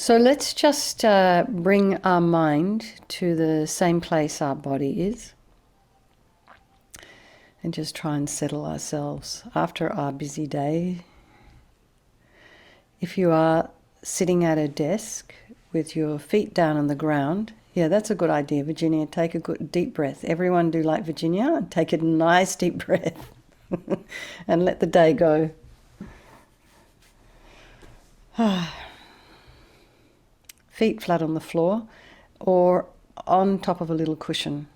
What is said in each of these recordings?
So let's just bring our mind to the same place our body is and just try and settle ourselves after our busy day. If you are sitting at a desk with your feet down on the ground, yeah, that's a good idea, Virginia. Take a good deep breath. Everyone do like Virginia and take a nice deep breath and let the day go. Feet flat on the floor or on top of a little cushion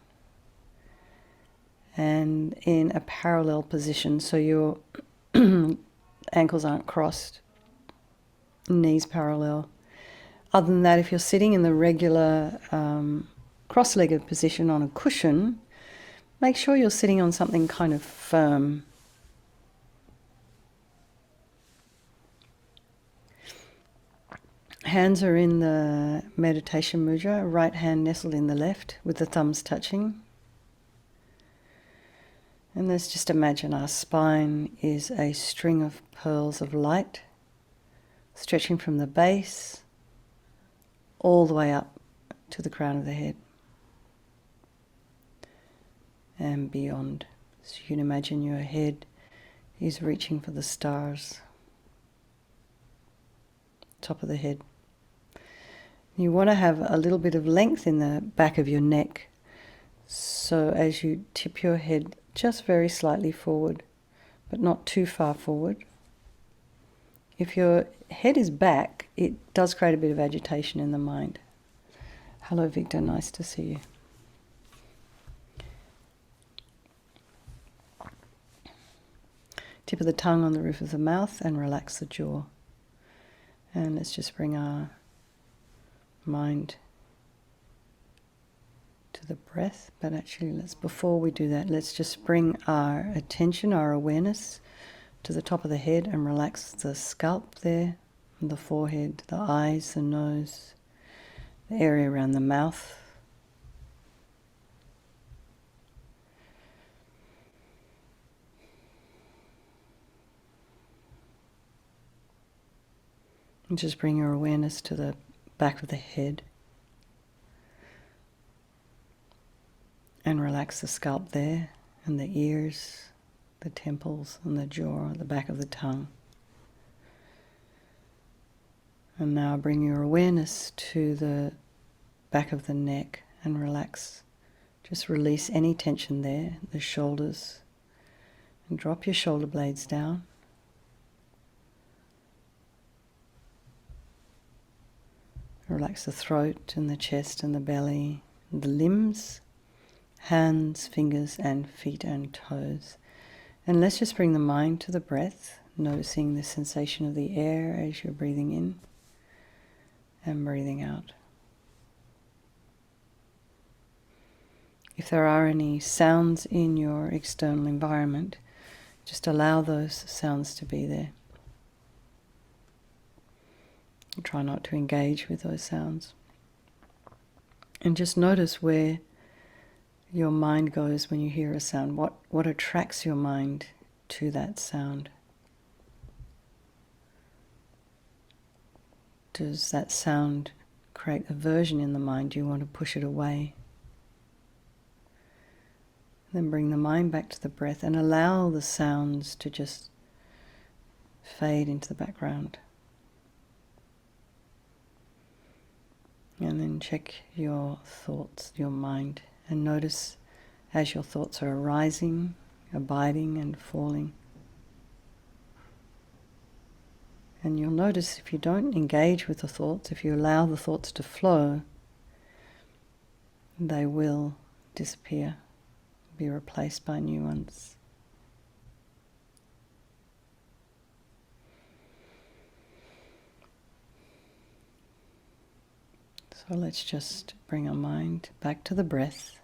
and in a parallel position so your ankles aren't crossed, knees parallel. Other than that, if you're sitting in the regular cross-legged position on a cushion, make sure you're sitting on something kind of firm. Hands are in the meditation mudra, right hand nestled in the left with the thumbs touching. And let's just imagine our spine is a string of pearls of light stretching from the base all the way up to the crown of the head and beyond. So you can imagine your head is reaching for the stars, top of the head. You want to have a little bit of length in the back of your neck, so as you tip your head just very slightly forward, but not too far forward. If your head is back, it does create a bit of agitation in the mind. Hello, Victor, nice to see you. Tip of the tongue on the roof of the mouth and relax the jaw. And let's just bring our mind to the breath, but actually before we do that, let's just bring our attention, our awareness to the top of the head and relax the scalp there, the forehead, the eyes, the nose, the area around the mouth. And just bring your awareness to the back of the head and relax the scalp there and the ears, the temples and the jaw, the back of the tongue. And now bring your awareness to the back of the neck and relax. Just release any tension there, the shoulders, and drop your shoulder blades down. Relax the throat and the chest and the belly, and the limbs, hands, fingers and feet and toes. And let's just bring the mind to the breath, noticing the sensation of the air as you're breathing in and breathing out. If there are any sounds in your external environment, just allow those sounds to be there. Try not to engage with those sounds. And just notice where your mind goes when you hear a sound. What attracts your mind to that sound? Does that sound create aversion in the mind? Do you want to push it away? Then bring the mind back to the breath and allow the sounds to just fade into the background. And then check your thoughts, your mind, and notice as your thoughts are arising, abiding and falling. And you'll notice if you don't engage with the thoughts, if you allow the thoughts to flow, they will disappear, be replaced by new ones. So let's just bring our mind back to the breath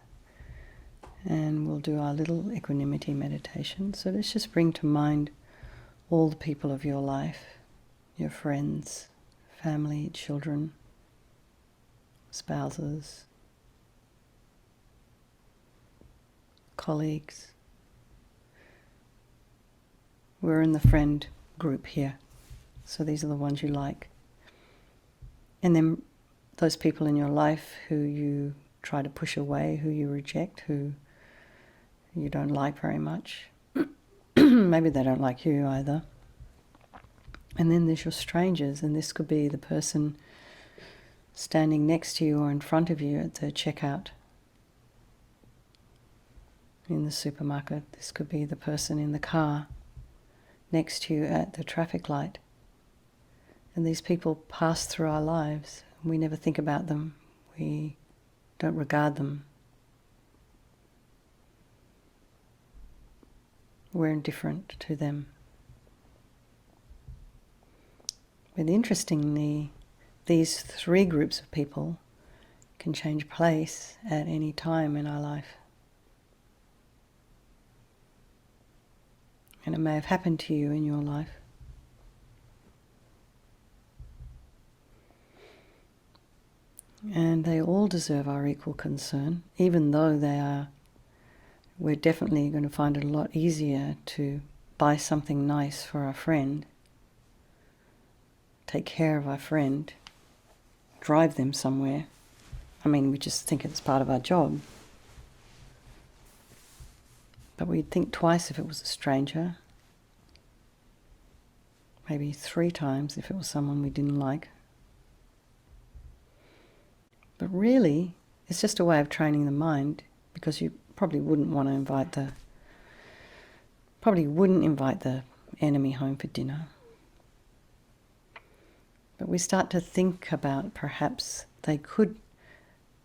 and we'll do our little equanimity meditation. So let's just bring to mind all the people of your life, your friends, family, children, spouses, colleagues. We're in the friend group here, so these are the ones you like. And then those people in your life who you try to push away, who you reject, who you don't like very much. Maybe they don't like you either. And then there's your strangers, and this could be the person standing next to you or in front of you at the checkout in the supermarket. This could be the person in the car next to you at the traffic light. And these people pass through our lives. We never think about them. We don't regard them. We're indifferent to them. But interestingly, these three groups of people can change place at any time in our life. And it may have happened to you in your life. And they all deserve our equal concern, even though we're definitely going to find it a lot easier to buy something nice for our friend, take care of our friend, drive them somewhere. I mean, we just think it's part of our job. But we'd think twice if it was a stranger, maybe 3 times if it was someone we didn't like. But really, it's just a way of training the mind, because you probably wouldn't invite the enemy home for dinner. But we start to think about perhaps they could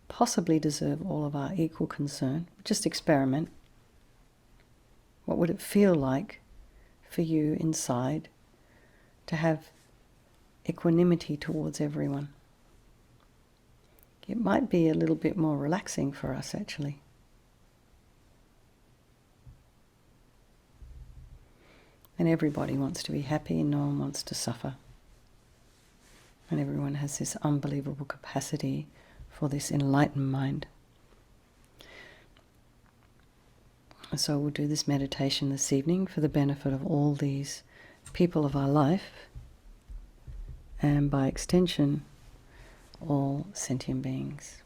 possibly deserve all of our equal concern. Just experiment. What would it feel like for you inside to have equanimity towards everyone? It might be a little bit more relaxing for us, actually. And everybody wants to be happy and no one wants to suffer. And everyone has this unbelievable capacity for this enlightened mind. So we'll do this meditation this evening for the benefit of all these people of our life, and by extension, all sentient beings.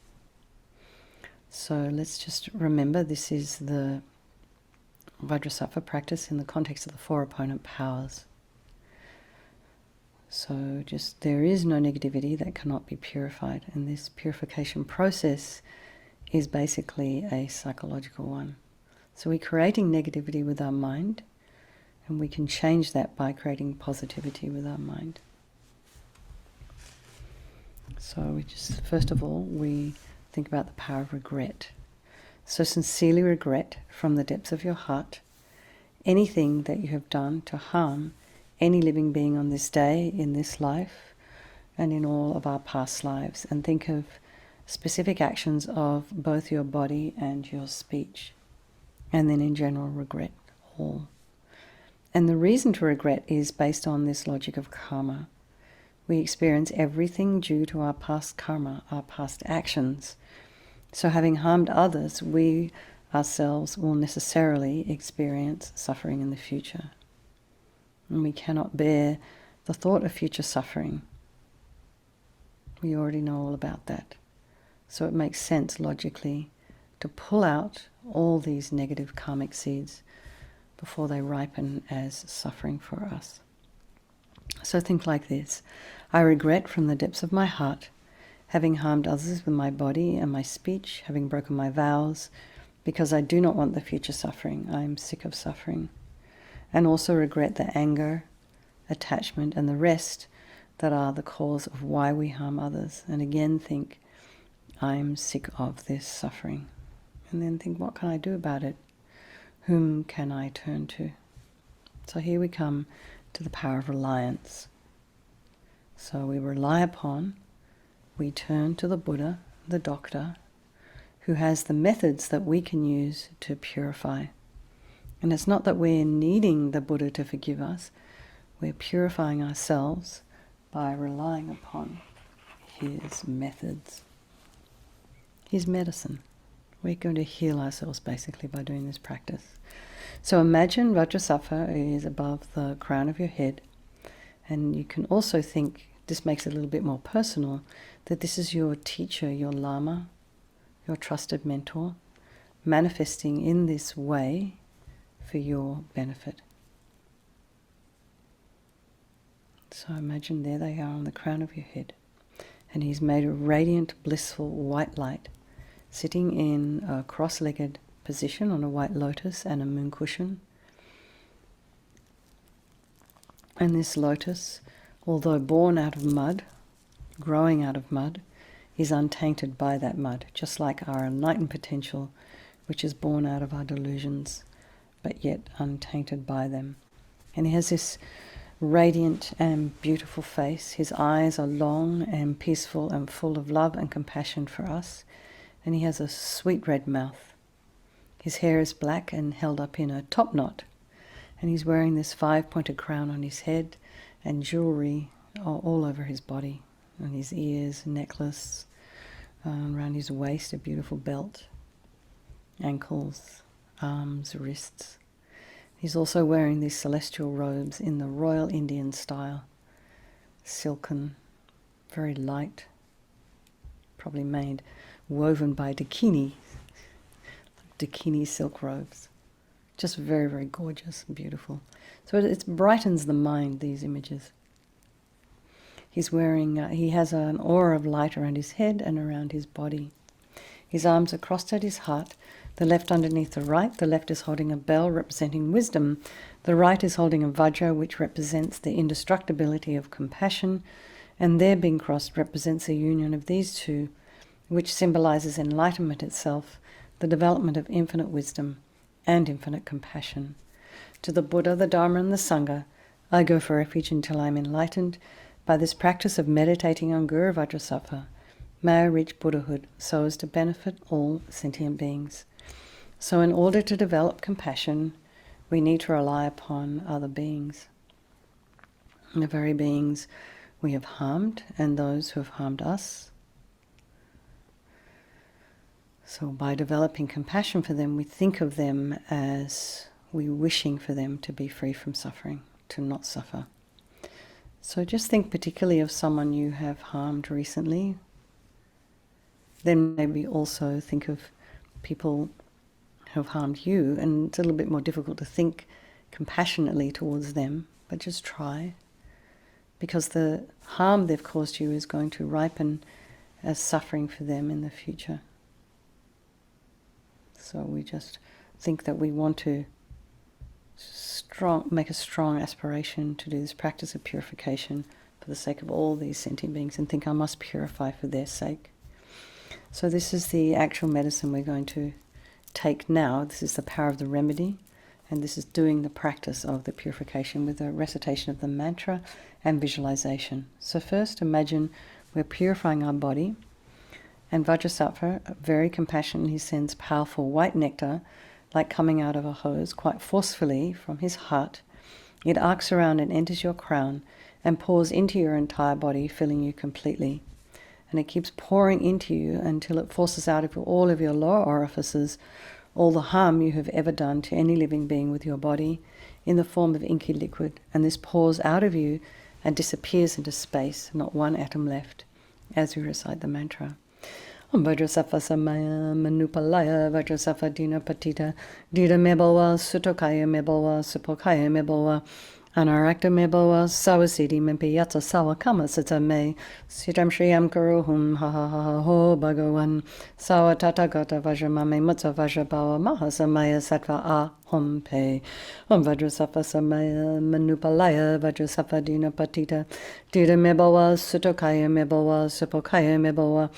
So let's just remember, this is the Vajrasattva practice in the context of the 4 opponent powers. So just, there is no negativity that cannot be purified, and this purification process is basically a psychological one. So we're creating negativity with our mind, and we can change that by creating positivity with our mind. So we just, first of all, we think about the power of regret. So sincerely regret from the depths of your heart anything that you have done to harm any living being on this day, in this life, and in all of our past lives. And think of specific actions of both your body and your speech. And then in general, regret all. And the reason to regret is based on this logic of karma. We experience everything due to our past karma, our past actions. So having harmed others, we ourselves will necessarily experience suffering in the future. And we cannot bear the thought of future suffering. We already know all about that. So it makes sense logically to pull out all these negative karmic seeds before they ripen as suffering for us. So think like this: I regret from the depths of my heart having harmed others with my body and my speech, having broken my vows, because I do not want the future suffering. I am sick of suffering. And also regret the anger, attachment, and the rest that are the cause of why we harm others. And again think, I'm sick of this suffering. And then think, what can I do about it? Whom can I turn to? So here we come to the power of reliance. So we rely upon, we turn to the Buddha, the doctor, who has the methods that we can use to purify. And it's not that we're needing the Buddha to forgive us, we're purifying ourselves by relying upon his methods, his medicine. We're going to heal ourselves basically by doing this practice. So imagine Vajrasattva is above the crown of your head, and you can also think this makes it a little bit more personal, that this is your teacher, your Lama, your trusted mentor, manifesting in this way for your benefit. So imagine there they are on the crown of your head, and he's made a radiant, blissful white light, sitting in a cross-legged position on a white lotus and a moon cushion. And this lotus, although born out of mud, growing out of mud, is untainted by that mud, just like our enlightened potential, which is born out of our delusions, but yet untainted by them. And he has this radiant and beautiful face. His eyes are long and peaceful and full of love and compassion for us. And he has a sweet red mouth. His hair is black and held up in a top knot. And he's wearing this 5-pointed crown on his head and jewelry all over his body, on his ears, necklace, around his waist, a beautiful belt, ankles, arms, wrists. He's also wearing these celestial robes in the Royal Indian style, silken, very light, probably woven by Dakini silk robes. Just very, very gorgeous and beautiful. So it brightens the mind, these images. He's wearing, he has an aura of light around his head and around his body. His arms are crossed at his heart, the left underneath the right. The left is holding a bell representing wisdom. The right is holding a vajra, which represents the indestructibility of compassion. And their being crossed represents a union of these two, which symbolizes enlightenment itself, the development of infinite wisdom and infinite compassion. To the Buddha, the Dharma, and the Sangha, I go for refuge until I am enlightened. By this practice of meditating on Guru Vajrasattva, may I reach Buddhahood so as to benefit all sentient beings. So in order to develop compassion, we need to rely upon other beings, the very beings we have harmed and those who have harmed us. So by developing compassion for them, we think of them as we wishing for them to be free from suffering, to not suffer. So just think particularly of someone you have harmed recently. Then maybe also think of people who have harmed you, and it's a little bit more difficult to think compassionately towards them, but just try. Because the harm they've caused you is going to ripen as suffering for them in the future. So we just think that we want to make a strong aspiration to do this practice of purification for the sake of all these sentient beings, and think I must purify for their sake. So this is the actual medicine we're going to take now. This is the power of the remedy, and this is doing the practice of the purification with the recitation of the mantra and visualization. So first imagine we're purifying our body, and Vajrasattva, very compassionately, sends powerful white nectar, like coming out of a hose, quite forcefully from his heart. It arcs around and enters your crown and pours into your entire body, filling you completely. And it keeps pouring into you until it forces out of all of your lower orifices all the harm you have ever done to any living being with your body in the form of inky liquid. And this pours out of you and disappears into space, not one atom left, as we recite the mantra. Om Vajrasattva Samaya Manupalaya Vajrasattva Dina Patita Dida Mebalwa Sutokaya Mebalwa Supokaya Mebalwa Anarakta Mebalwa Sawasidi Mempiyata Sawakama Satame Sitam Shriyam Kuruhum Ha Ha Ha Ho Bhagavan Sawatata Gata Vajramame Mutsa Vajrabawa Mahasamaya Sattva A Hom Pe Om Vajrasattva Samaya Manupalaya Vajrasattva Dina Patita Dida Mebalwa Sutokaya Mebalwa Supokaya Mebalwa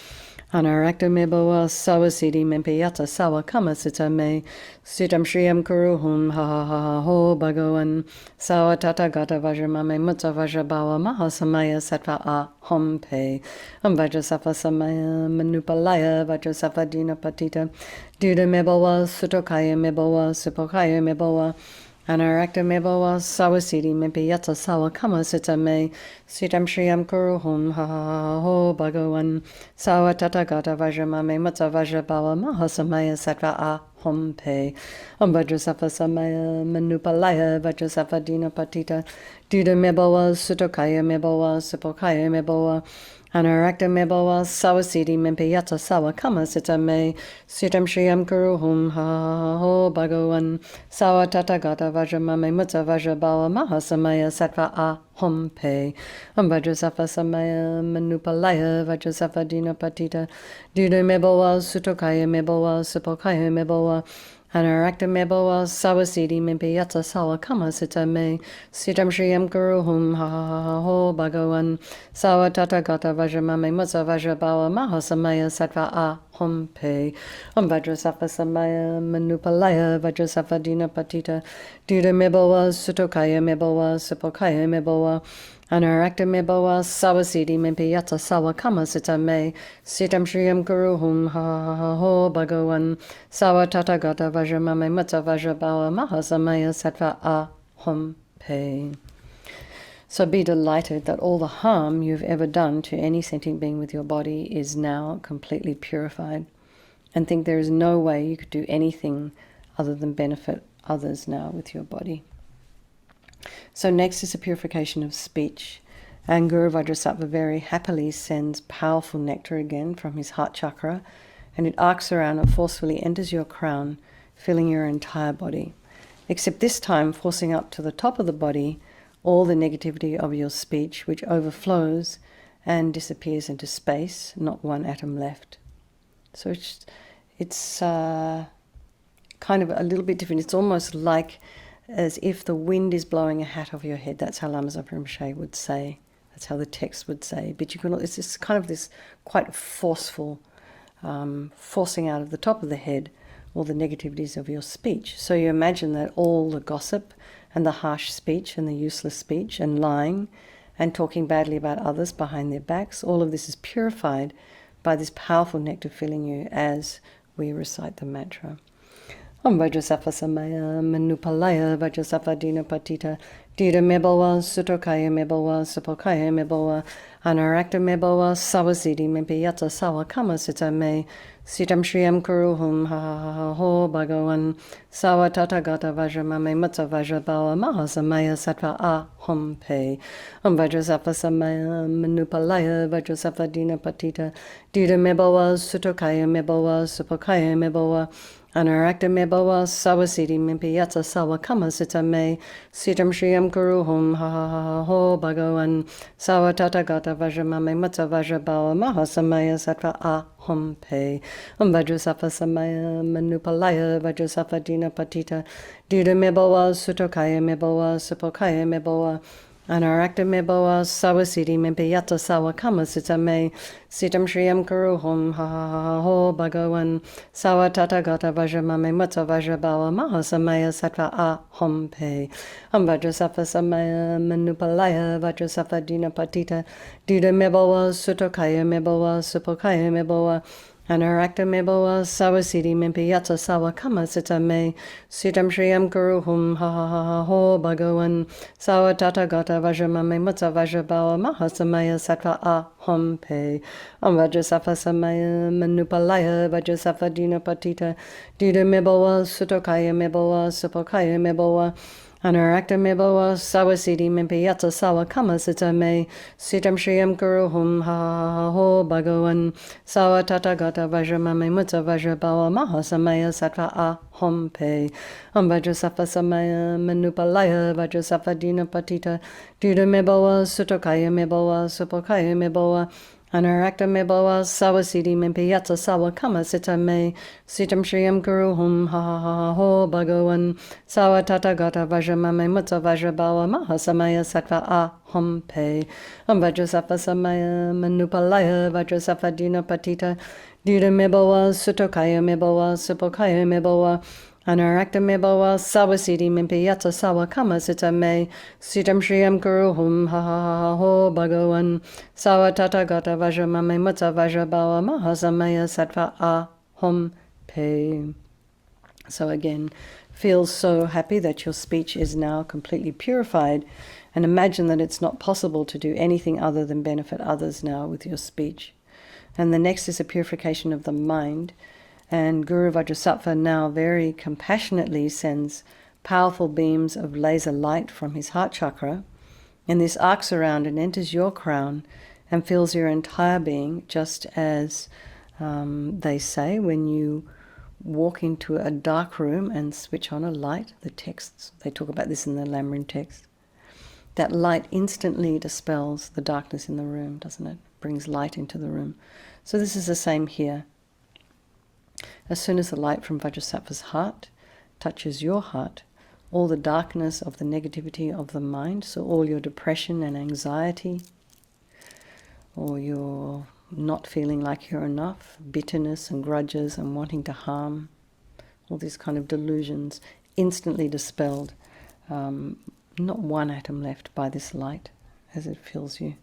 Anarakta Mebawa Sawasidi Mempiyata Sawa Kama Sitame Sitam Shriyam Kuruhum Ha Ha Ha Ho Bhagavan Sawa Tata Gata Vajramame Mutsa Vajrabawa Mahasamaya Sattva A Hom Pe Om Vajrasattva Samaya Manupalaya Vajrasattva Dina Patita Dida Mebawa Sutokaya Mebawa Supokaya Mebawa Anarakta Mebawa Sawasidi Mempiyata Sawa Kama Sitame Sitam Shriyam Kuruhum Ha Ha Ho Bhagavan Sawa Tata Gata Vajramame Mutsa Vajrabawa Mahasamaya Sattva A Hom Pe Om Vajrasattva Samaya Manupalaya Vajrasattva Dina Patita Duda Mebowa, Sutokaya Mebowa, Supokaya Mebowa, Anarakta Mebowa, Sawasidi Mempeyata Sawa Kama Sitame, Sitam Shriyam Kuruhum Ha Ho Bhagawan, Sawa Tatagata Vajramame Mutta Vajrabawa Mahasamaya Sattva A Hom Pe, Vajrasattva Samaya Manupalaya, Vajrasattva Dina Patita, Duda Mebowa, Sutokaya Mebowa, Supokaya Mebowa, Anarakta Mebowa, Sawasidi Mimpiyata Sawa Kama Sitame, Sitam Shriyam Guruhum Ha Ho Bhagawan, Sawa Tatagata Vajramame Mutta Vajrabawa Mahasamaya Sattva A Hom Pe, Vajrasattva Samaya Manupalaya, Vajrasattva Dina Patita, Duda Mebowa, Sutokaya Mebowa, Supokaya Mebowa, Anarakta Mebowa, Sawasidi Mimpiyata Sawa Kama Sitame, Sitam Shriyam Guruhum Ha Ho Bhagawan, Sawa Tatagata Vajramame Mutta Vajrabawa Mahasamaya Sattva A Hom Pe. So be delighted that all the harm you've ever done to any sentient being with your body is now completely purified, and think there is no way you could do anything other than benefit others now with your body. So next is the purification of speech. And Guru Vajrasattva very happily sends powerful nectar again from his heart chakra, and it arcs around and forcefully enters your crown, filling your entire body. Except this time forcing up to the top of the body all the negativity of your speech, which overflows and disappears into space, not one atom left. So it's kind of a little bit different. It's almost like as if the wind is blowing a hat off your head. That's how Lama Rinpoche would say. That's how the text would say. But you can, it's just kind of this quite forceful forcing out of the top of the head all the negativities of your speech. So you imagine that all the gossip and the harsh speech and the useless speech and lying and talking badly about others behind their backs, all of this is purified by this powerful nectar filling you as we recite the mantra. Om Vajrasattva Samaya Manupalaya Vajrasattva Dina Patita Dida Mebowa Sutokaya Mebowa Supokaya Mebowa Anarakta Mebowa Sawasidi Mimpiyata Sawa Kama Sitame Sitam Shriyam Kuruhum Ha Ho Bhagawan Sawa Tatagata Vajramame Mutta Vajrabawa Mahasamaya Sattva A Hom Pe. Om Vajrasattva Samaya Manupalaya Vajrasattva Dina Patita Dida Mebowa Sutokaya Mebowa Supokaya Mebowa Anarakta Mebowa Sawasidi Mimpiyata Sawa Kama Sitame Sitam Shriyam Kuruhum Ha Ho Bhagawan Sawa Tatagata Vajramame Mutta Vajrabawa Mahasamaya Sattva A Hom Pe. Om Vajrasattva Samaya Manupalaya Vajrasattva Dina Patita Dida Mebowa Sutokaya Mebowa Supokaya Mebowa Anarakta Mebowa Sawasidi Mimpiyata Sawa Kama Sitame Sitam Shriyam Kuruhum Ha Ho Bhagawan Sawa Tatagata Vajramame Mutta Vajrabawa Mahasamaya Sattva A Hom Pe. Om Vajrasattva Samaya Manupalaya Vajrasattva Dina Patita Dida Mebowa Sutokaya Mebowa Supokaya Mebowa Anarakta Mebowa Sawasidi Mimpiyata Sawa Kama Sitame Sitam Shriyam Kuruhum Ha Ho Bhagawan Sawa Tatagata Vajramame Mutta Vajrabawa Mahasamaya Sattva A Hom Pe. Om Vajrasattva Samaya Manupalaya Vajrasattva Dina Patita Dida Mebowa Sutokaya Mebowa Supokaya Mebowa Anarakta Mebowa Sawasidi Mimpiyata Sawa Kama Sitame Sitam Shriyam Kuruhum Ha Ho Bhagawan Sawa Tatagata Vajramame Mutta Vajrabawa Mahasamaya Sattva A Hom Pe. Om Vajrasattva Samaya Manupalaya Vajrasattva Dina Patita Dida Mebowa Sutokaya Mebowa Supokaya Mebowa Anarakta Mebowa Sawasidi Mimpiyata Sawa Kama Sitame Sitam Shriyam Kuruhum Ha Ho Bhagawan Sawa Tatagata Vajramame Mutta Vajrabawa Mahasamaya Sattva A Hom Pe. Om Vajrasattva Samaya Manupalaya Vajrasattva Dina Patita Dida Mebowa Sutokaya Mebowa Supokaya Mebowa Anarakta Mebowa Sawasidi Mimpiyata Sawa Kama Sitame Sitam Shriyam Kuruhum Ha Ho Bhagawan Sawa Tatagata Vajramame Mutta Vajrabawa Mahasamaya Sattva A Hom Pe. So again, feel so happy that your speech is now completely purified, and imagine that it's not possible to do anything other than benefit others now with your speech. And the next is a purification of the mind. And Guru Vajrasattva now very compassionately sends powerful beams of laser light from his heart chakra, And this arcs around and enters your crown and fills your entire being, just as they say when you walk into a dark room and switch on a light. The texts, they talk about this in the LAMA text. That light instantly dispels the darkness in the room, doesn't it? Brings light into the room. So this is the same here. As soon as the light from Vajrasattva's heart touches your heart, all the darkness of the negativity of the mind, so all your depression and anxiety, or your not feeling like you're enough, bitterness and grudges and wanting to harm, all these kind of delusions, instantly dispelled. Not one atom left by this light as it fills you.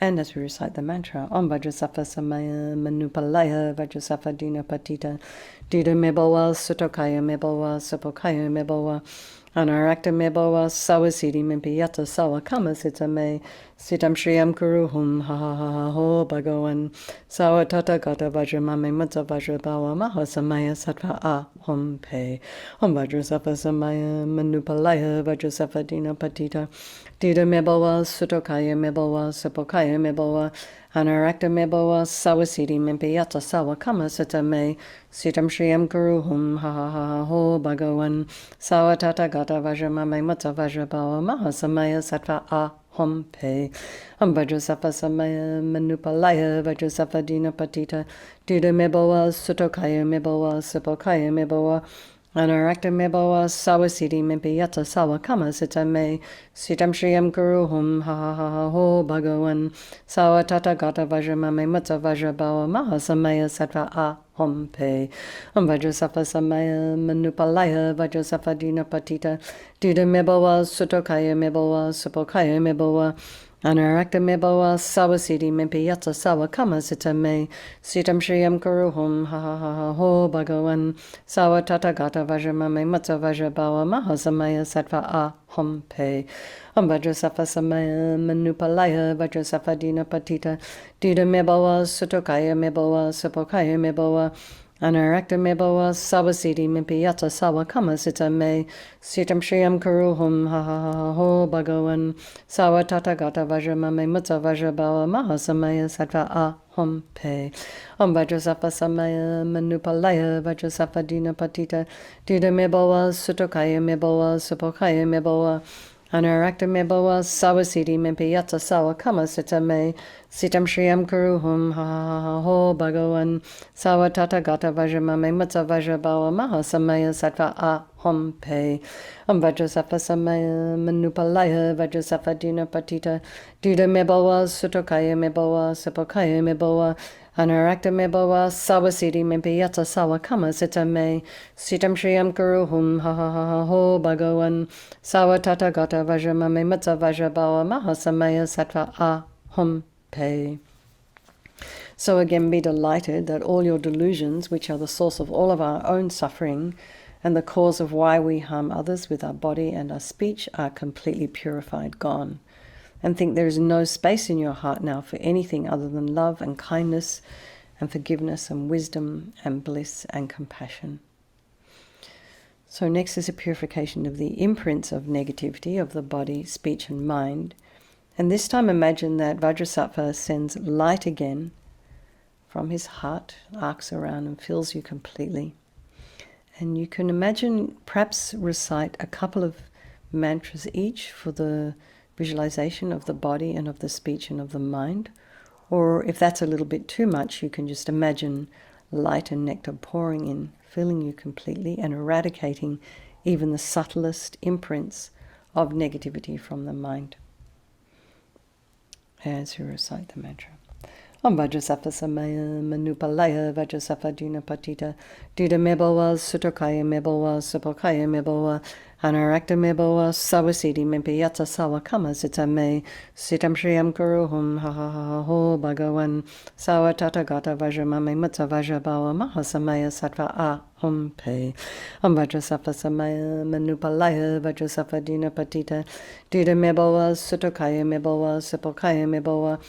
And as we recite the mantra, Om Vajrasattva Samaya Manupalaya Vajrasattva Dina Patita Dida Mebawa Sutokaya Mebawa Sapokaya Mebawa Anarakta Mebawa Sawasidi Mimpiyata Sawa Kama Sitame Sitam Shriyam Kuruhum Ha Ha Ha Ha Ho Bhagavan Sawa Tata Gata Vajramame Mutta Vajrabawa Maha Samaya Sattva Ahom Pe Om Vajrasattva Samaya Manupalaya Vajrasattva Dina Patita Dida Mebawa Sutokaya Mebawa Sapokaya Mebawa Anarakta Mebawa Sawasidi Mimpiyata Sawa Kama Sitame Sitam Shriyam Kuruhum Ha Ha Ha Ho Bhagavan Sawa Tata Gata Vajramame Mutta Vajrabawa Maha Samaya Sattva Ahom Pe Om Vajrasattva Samaya Manupalaya Vajrasattva Dina Patita Dida Mebawa Sutokaya Mebawa Sapokaya Mebawa Anarakta Mebawa Sawasidi Mimpiyata Sawa Kama Sitame Sitam Shriyam Kuruhum Ha Ha Ha Ha Ho Bhagavan Sawa Tata Gata Vajramame Mutta Vajrabawa Maha Samaya Sattva Ahom Pe Om Vajrasattva Samaya Manupalaya Vajrasattva Dina Patita Dida Mebawa Sutokaya Mebawa Sapokaya Mebawa Anarakta Mebawa Sawasidi Mimpiyata Sawa Kama Sitame Sitam Shriyam Kuruhum Ha Ha Ha Ha Ho Bhagavan Sawa Tata Gata Vajramame Mutta Vajrabawa Maha Samaya Sattva Ahom Pe Om Vajrasattva Samaya Manupalaya Vajrasattva Dina Patita Dida Mebawa Sutokaya Mebawa Sapokaya Mebawa Anarakta Mebawa Sawasidi Mimpiyata Sawa Kama Sitame Sitam Shriyam Kuruhum Ha Ha Ha Ha Ho Bhagavan Sawa Tata Gata Vajramame Mutta Vajrabawa Maha Samaya Sattva Ahom Pe Om Vajrasattva Samaya Manupalaya Vajrasattva Dina Patita Dida Mebawa Sutokaya Mebawa Sapokaya Mebawa Anarakta Mebawa Sawasidi Mimpiyata Sawa Kama Sitame Sitam Shriyam Kuruhum Ha Ha Ha Ha Ho Bhagavan Sawa Tata Gata Vajramame Mutta Vajrabawa Maha Samaya Sattva Ahom Pe Om Vajrasattva Samaya Manupalaya Vajrasattva Dina Patita Dida Mebawa Sutokaya Mebawa Sapokaya Mebawa Anarakta Mebawa Sawasidi Mimpiyata Sawa Kama Sitame Sitam Shriyam Kuruhum Ha Ha Ha Ha Ho Bhagavan Sawa Tata Gata Vajramame Mutta Vajrabawa Maha Samaya Sattva Ahom Pe. So again, be delighted that all your delusions, which are the source of all of our own suffering and the cause of why we harm others with our body and our speech, are completely purified, gone. And think there is no space in your heart now for anything other than love and kindness and forgiveness and wisdom and bliss and compassion. So next is a purification of the imprints of negativity of the body, speech and mind. And this time imagine that Vajrasattva sends light again from his heart, arcs around and fills you completely. And you can imagine, perhaps recite a couple of mantras each for the visualization of the body and of the speech and of the mind. Or if that's a little bit too much, you can just imagine light and nectar pouring in, filling you completely and eradicating even the subtlest imprints of negativity from the mind. As you recite the mantra. Om Vajrasattva Samaya Manupalaya Vajrasattva Dina Patita Dida Mebawa Sutokaya Mebawa Sapokaya Mebawa Anarakta Mebawa Sawasidi Mimpiyata Sawa Kama Sitame Sitam Shriyam Kuruhum Ha Ha Ha Ho Bhagavan Sawa Tata Gata Vajramame Mutta Vajrabawa Maha Samaya Sattva Ahom Pe Om Vajrasattva Samaya Manupalaya Vajrasattva Dina Patita Dida Mebawa Sutokaya Mebawa Sapokaya Mebawa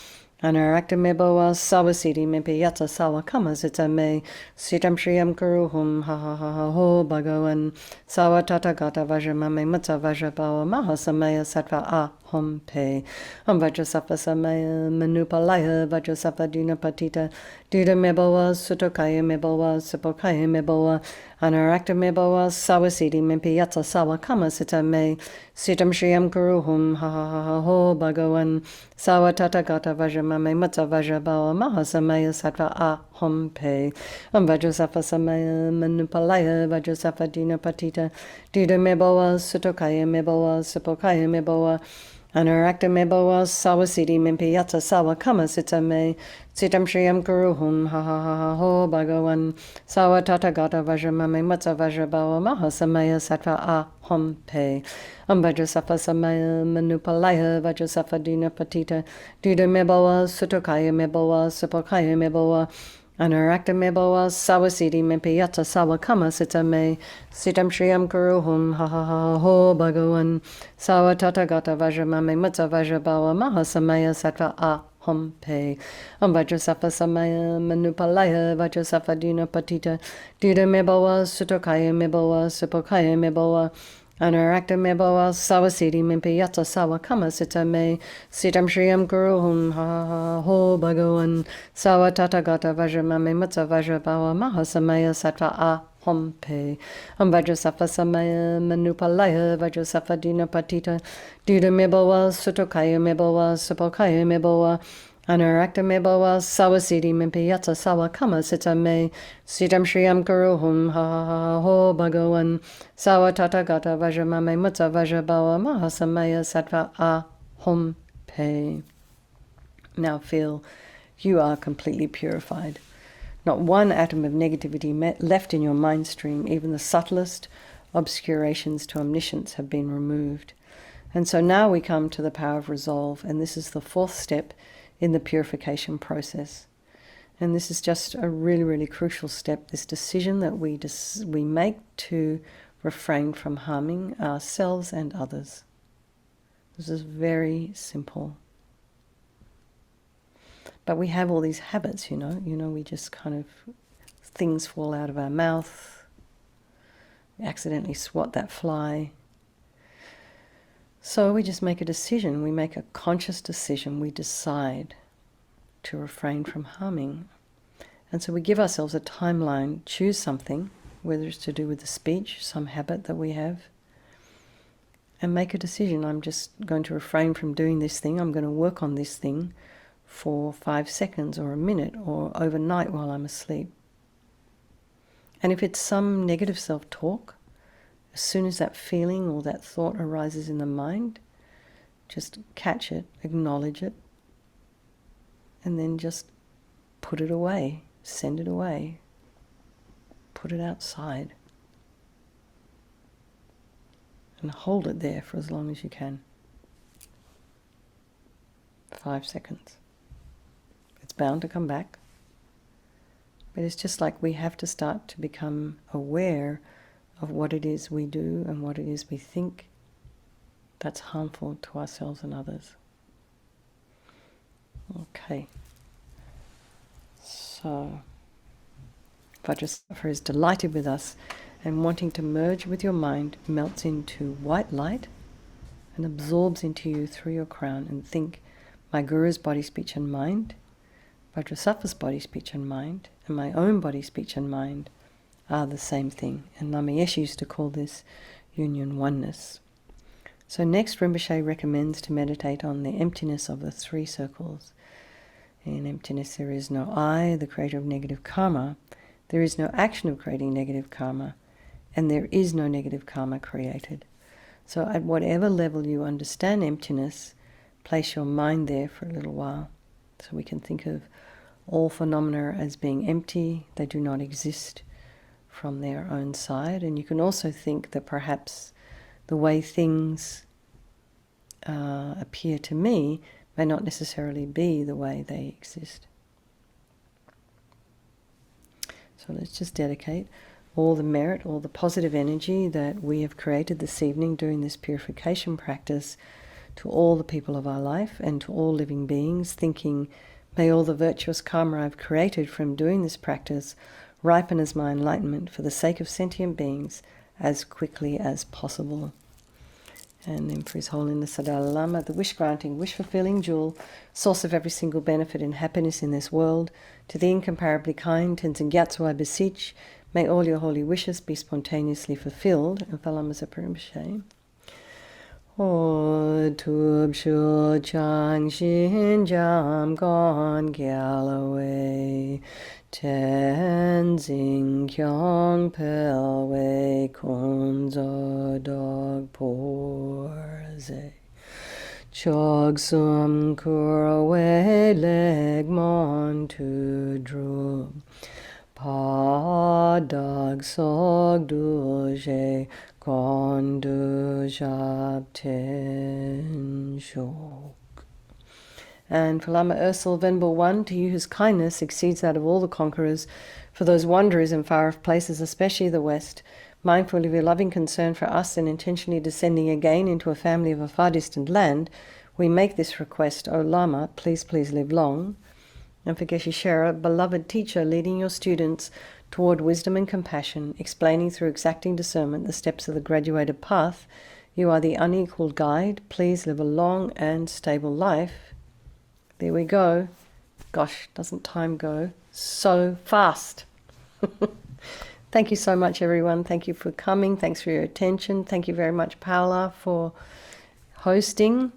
Anarakta meboa sawasiti mimpi yatsa sawa kama sita me sitam shriyam kuruhum ha ha ha ha ho bhagavan sawa tata gata vajramame mutsa vajrabawa mahasamaya sattva aham pe Vajrasattva samaya manupalaya Vajrasattva dina patita dida meboa sutokaya meboa supokaya meboa Anarakta meboa sawasiti mimpi yatsa sawa kama sita me sitam shriyam kuruhum ha ha ha ha ho bhagavan sawa tata gata vajramame mutsa vajrabawa mahasamaya sattva aham pe Vajrasattva samaya manupalaya Vajrasattva dina patita dida meboa sutokaya meboa supokaya meboa Anarakta meboa sawasiti mimpi yatsa sawa kama sita me sitam shriyam kuruhum ha ha ha ha ho bhagavan sawa tata gata vajramame mutsa vajrabawa mahasamaya sattva aham pe Vajrasattva samaya manupalaya Vajrasattva dina patita dida meboa sutokaya meboa supokaya meboa Anarakta meboa sawasiti mimpi yatsa sawa kama sita me sitam shriyam kuruhum ha ha ha ho bhagavan sawa tata gata vajramame mutsa vajrabawa mahasamaya sattva aham pe Vajrasattva samaya manupalaya Vajrasattva dina patita dida meboa sutokaya meboa supokaya meboa Anarakta meboa sawasiti mimpi yatsa sawa kama sita me sitam shriyam kuruhum ha ha ha ho bhagavan sawa tata gata vajramame mutsa vajrabawa mahasamaya sattva aham pe Vajrasattva samaya manupalaya Vajrasattva dina patita dida meboa sutokaya meboa supokaya meboa Anarakta meboa sawasiti mimpi yatsa sawa kama sita me sitam shriyam kuruhum ha ha ha ho bhagavan sawa tata gata vajramame mutsa vajrabawa mahasamaya sattva aham pe. Now feel you are completely purified. Not one atom of negativity left in your mind stream. Even the subtlest obscurations to omniscience have been removed. And so now we come to the power of resolve, and this is the fourth step in the purification process. And this is just a really, really crucial step, this decision that we make to refrain from harming ourselves and others. This is very simple. But we have all these habits, you know, we just kind of, things fall out of our mouth, we accidentally swat that fly. So we just make a decision, we make a conscious decision, we decide to refrain from harming. And so we give ourselves a timeline, choose something, whether it's to do with the speech, some habit that we have, and make a decision. I'm just going to refrain from doing this thing, I'm going to work on this thing for 5 seconds or a minute or overnight while I'm asleep. And if it's some negative self-talk, as soon as that feeling or that thought arises in the mind, just catch it, acknowledge it, and then just put it away, send it away, put it outside, and hold it there for as long as you can. 5 seconds. It's bound to come back, but it's just like we have to start to become aware of what it is we do and what it is we think that's harmful to ourselves and others. Okay. So, Vajrasattva is delighted with us and wanting to merge with your mind, melts into white light and absorbs into you through your crown. And think, my Guru's body, speech and mind, Vajrasattva's body, speech and mind, and my own body, speech and mind are the same thing. And LAMA YESHE used to call this union oneness. So next, Rinpoche recommends to meditate on the emptiness of the 3 circles. In emptiness there is no I, the creator of negative karma, there is no action of creating negative karma, and there is no negative karma created. So at whatever level you understand emptiness, place your mind there for a little while. So we can think of all phenomena as being empty, they do not exist from their own side. And you can also think that perhaps the way things appear to me may not necessarily be the way they exist. So let's just dedicate all the merit, all the positive energy that we have created this evening during this purification practice to all the people of our life and to all living beings, thinking, may all the virtuous karma I've created from doing this practice ripen as my enlightenment for the sake of sentient beings as quickly as possible. And then for His Holiness the Dalai Lama, the wish-granting, wish-fulfilling jewel, source of every single benefit and happiness in this world, to the incomparably kind Tenzin Gyatso I beseech, may all your holy wishes be spontaneously fulfilled. And for Lama Rinpoche. O tub shu chang shin jam gon Galloway, Tenzin kyong pelway kunzo dog porze, chog sum kurwe leg mon tu drub, pa dog sog duje kon du jab ten shok. And for Lama Ursel, Venerable One, to you whose kindness exceeds that of all the conquerors, for those wanderers in far-off places, especially the West, mindful of your loving concern for us and intentionally descending again into a family of a far distant land, we make this request, O Lama, please, please live long. And for Geshe Shera, beloved teacher, leading your students toward wisdom and compassion, explaining through exacting discernment the steps of the graduated path, you are the unequaled guide. Please live a long and stable life. There we go. Gosh, doesn't time go so fast? Thank you so much, everyone. Thank you for coming. Thanks for your attention. Thank you very much, Paula, for hosting.